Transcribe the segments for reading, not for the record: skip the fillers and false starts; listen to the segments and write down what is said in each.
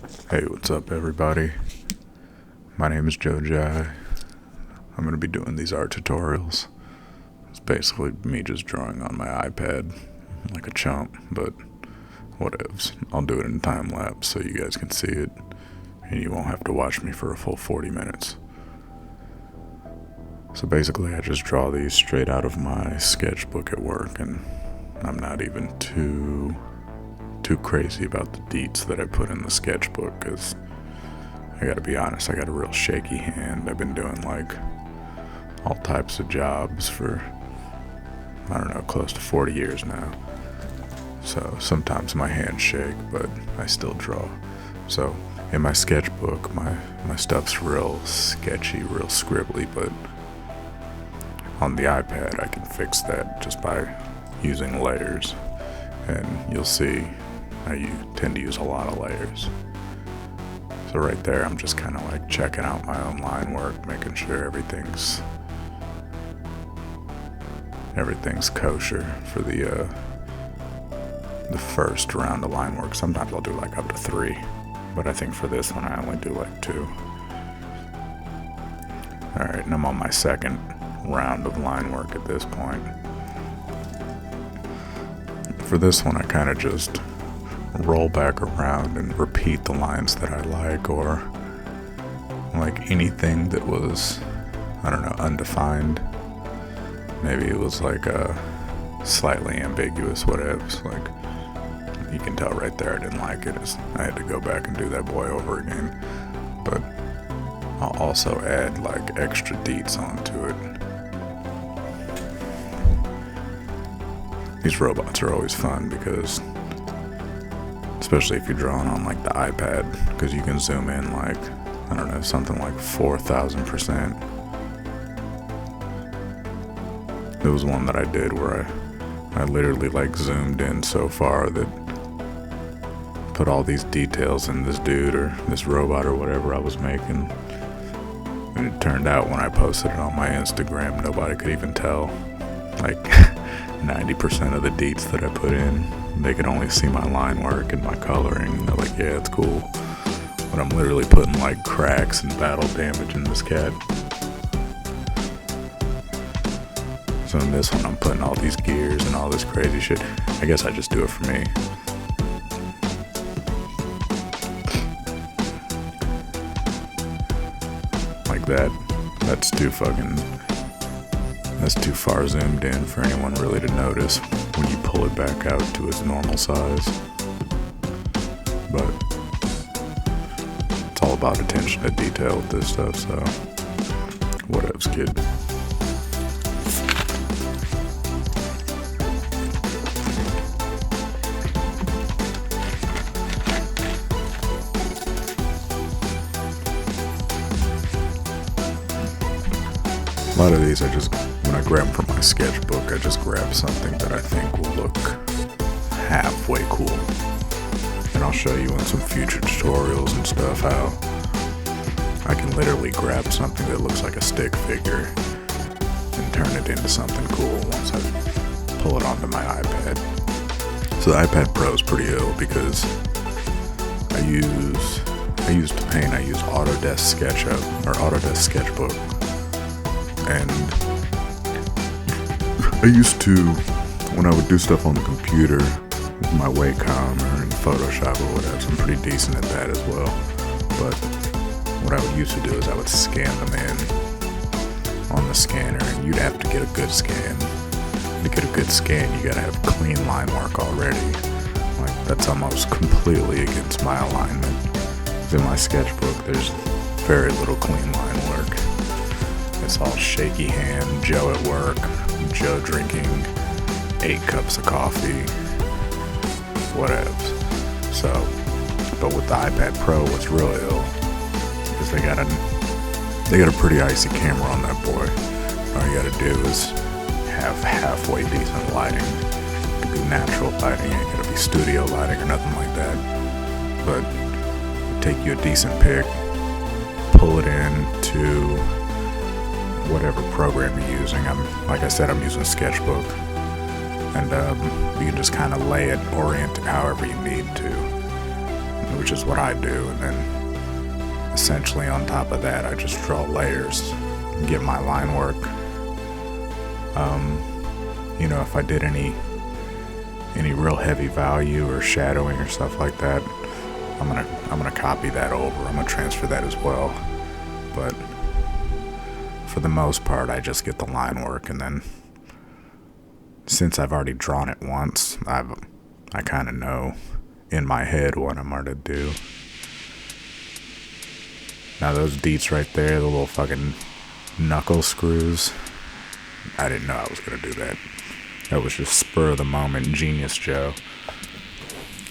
Hey, what's up, everybody? My name is Joe Jai. I'm going to be doing these art tutorials. It's basically me just drawing on my iPad like a chump, but whatevs. I'll do it in time lapse so you guys can see it, and you won't have to watch me for a full 40 minutes. So basically, I just draw these straight out of my sketchbook at work, and I'm not even too crazy about the deets that I put in the sketchbook, because I gotta be honest, I got a real shaky hand. I've been doing like all types of jobs for, I don't know, close to 40 years now. So sometimes my hands shake, but I still draw. So in my sketchbook, my stuff's real sketchy, real scribbly, but on the iPad I can fix that just by using layers. And you'll see I tend to use a lot of layers. So right there, I'm just kind of like checking out my own line work, making sure everything's kosher for the first round of line work. Sometimes I'll do like up to 3, but I think for this one I only do like 2. All right, and I'm on my second round of line work at this point. For this one, I kind of just roll back around and repeat the lines that I like, or like anything that was, I don't know, undefined. Maybe it was like a slightly ambiguous, whatevs. Like, you can tell right there I didn't like it. I had to go back and do that boy over again. But I'll also add like extra deets onto it. These robots are always fun because, especially if you're drawing on like the iPad, because you can zoom in like, I don't know, something like 4,000%. There was one that I did where I literally like zoomed in so far that put all these details in this dude or this robot or whatever I was making. And it turned out when I posted it on my Instagram, nobody could even tell. Like 90% of the deets that I put in, they could only see my line work and my coloring. They're like, yeah, it's cool. But I'm literally putting like cracks and battle damage in this cat. So in this one, I'm putting all these gears and all this crazy shit. I guess I just do it for me. Like that. That's too far zoomed in for anyone really to notice when you pull it back out to its normal size. But it's all about attention to detail with this stuff, so whatevs, kid. A lot of these when I grab them from my sketchbook, I just grab something that I think will look halfway cool. And I'll show you in some future tutorials and stuff how I can literally grab something that looks like a stick figure and turn it into something cool once I pull it onto my iPad. So the iPad Pro is pretty ill because I use to paint, I use Autodesk SketchUp or Autodesk Sketchbook. And I used to, when I would do stuff on the computer with my Wacom or in Photoshop or whatever, I'm pretty decent at that as well. But what I would used to do is I would scan them in on the scanner, and you'd have to get a good scan. To get a good scan, you gotta have clean line work already. Like, that's almost completely against my alignment. In my sketchbook, there's very little clean line work. It's all shaky hand, Joe at work, Joe drinking 8 cups of coffee, whatevs. So, but with the iPad Pro, what's real ill is they got a pretty icy camera on that boy. All you gotta do is have halfway decent lighting. It could be natural lighting, it could be studio lighting or nothing like that. But take you a decent pic, pull it into whatever program you're using. Like I said, I'm using Sketchbook, and you can just kind of lay it, orient it however you need to. which is what I do, and then essentially on top of that I just draw layers and get my line work. If I did any real heavy value or shadowing or stuff like that, I'm gonna copy that over. I'm gonna transfer that as well. But for the most part, I just get the line work, and then since I've already drawn it once, I kind of know in my head what I'm going to do. Now those deets right there, the little fucking knuckle screws, I didn't know I was going to do that. That was just spur of the moment, Genius Joe.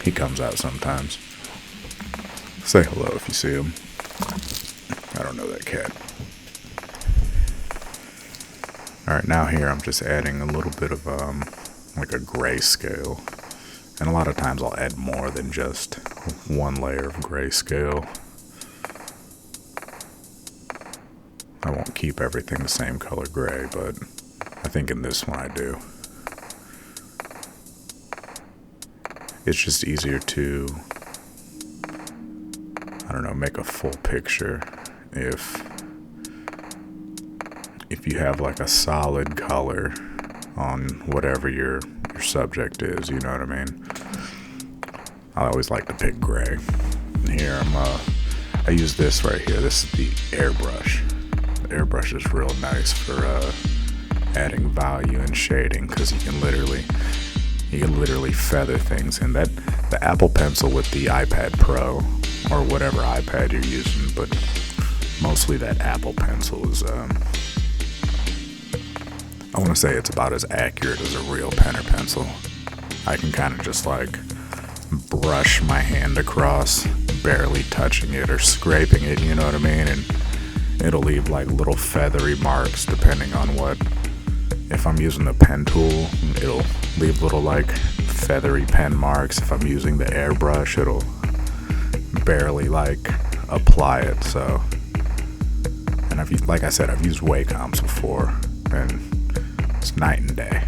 He comes out sometimes. Say hello if you see him. I don't know that cat. Alright, now here I'm just adding a little bit of like a grayscale. And a lot of times I'll add more than just one layer of grayscale. I won't keep everything the same color gray, but I think in this one I do. It's just easier to, make a full picture if you have like a solid color on whatever your subject is, you know what I mean? I always like to pick gray. And here I use this right here. This is the airbrush. The airbrush is real nice for adding value and shading, because you can literally feather things in. That the Apple Pencil with the iPad Pro or whatever iPad you're using, but mostly that Apple Pencil is I want to say it's about as accurate as a real pen or pencil. I can kind of just like brush my hand across, barely touching it or scraping it, you know what I mean? And it'll leave like little feathery marks depending on what. If I'm using the pen tool, it'll leave little like feathery pen marks. If I'm using the airbrush, it'll barely like apply it. So, and like I said, I've used Wacom's before, and it's night and day.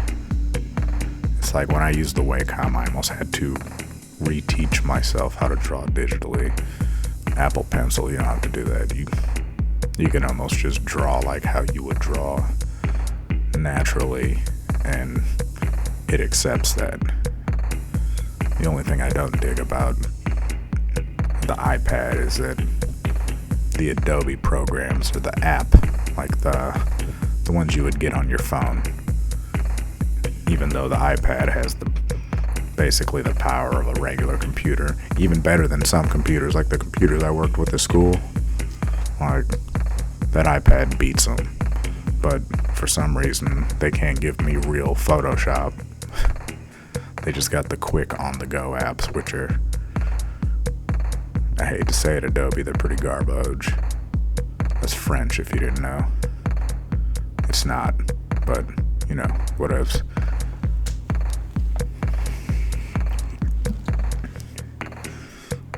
It's like when I used the Wacom, I almost had to reteach myself how to draw digitally. Apple Pencil, you don't have to do that. You can almost just draw like how you would draw naturally, and it accepts that. The only thing I don't dig about the iPad is that the Adobe programs, or the app, like the ones you would get on your phone, even though the iPad has basically the power of a regular computer, even better than some computers, like the computers I worked with at school, like that iPad beats them. But for some reason, they can't give me real Photoshop. They just got the quick on-the-go apps, which are, I hate to say it, Adobe, they're pretty garbage. That's French if you didn't know. It's not, but, whatevs.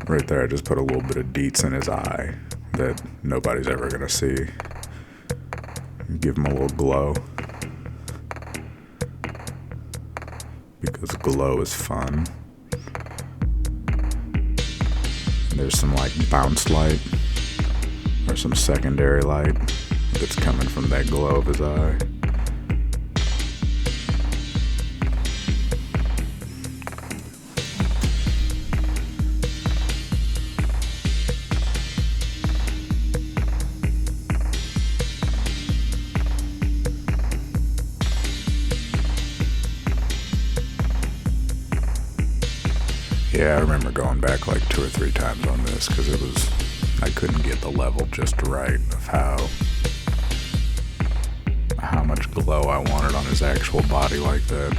Right there, I just put a little bit of deets in his eye that nobody's ever gonna see. Give him a little glow, because glow is fun. And there's some like bounce light or some secondary light that's coming from that glow of his eye. Yeah, I remember going back like 2 or 3 times on this, because I couldn't get the level just right of how much glow I wanted on his actual body like that.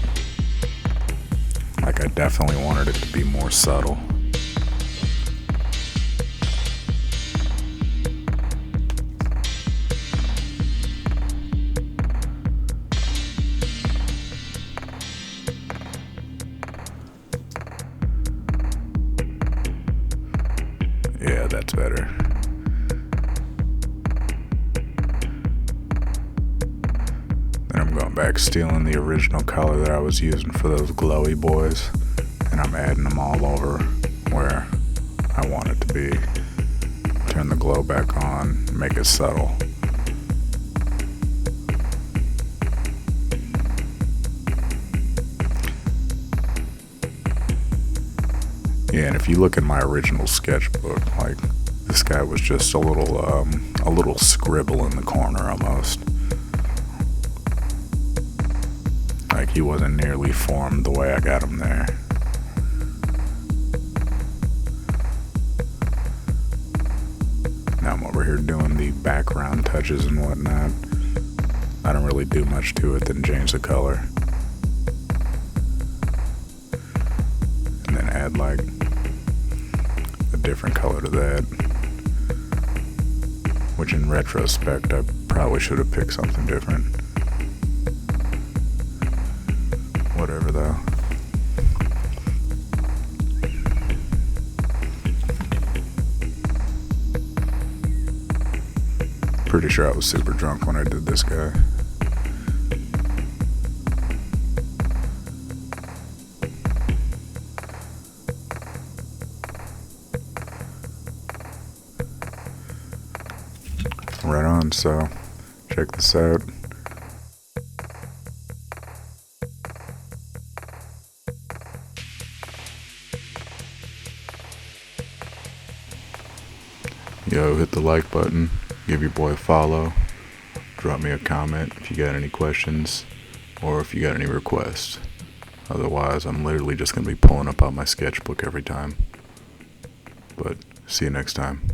Like, I definitely wanted it to be more subtle. Yeah, that's better. Then I'm going back, stealing the original color that I was using for those glowy boys, and I'm adding them all over where I want want it to be. Turn the glow back on, make it subtle. Yeah, and if you look at my original sketchbook, like, this guy was just a little scribble in the corner almost. Like, he wasn't nearly formed the way I got him there. Now I'm over here doing the background touches and whatnot. I don't really do much to it than change the color. And then add like a different color to that. Which in retrospect, I probably should have picked something different. Whatever though. Pretty sure I was super drunk when I did this guy. Right on, so check this out. Yo, hit the like button, give your boy a follow, drop me a comment if you got any questions or if you got any requests. Otherwise, I'm literally just going to be pulling up out my sketchbook every time. But see you next time.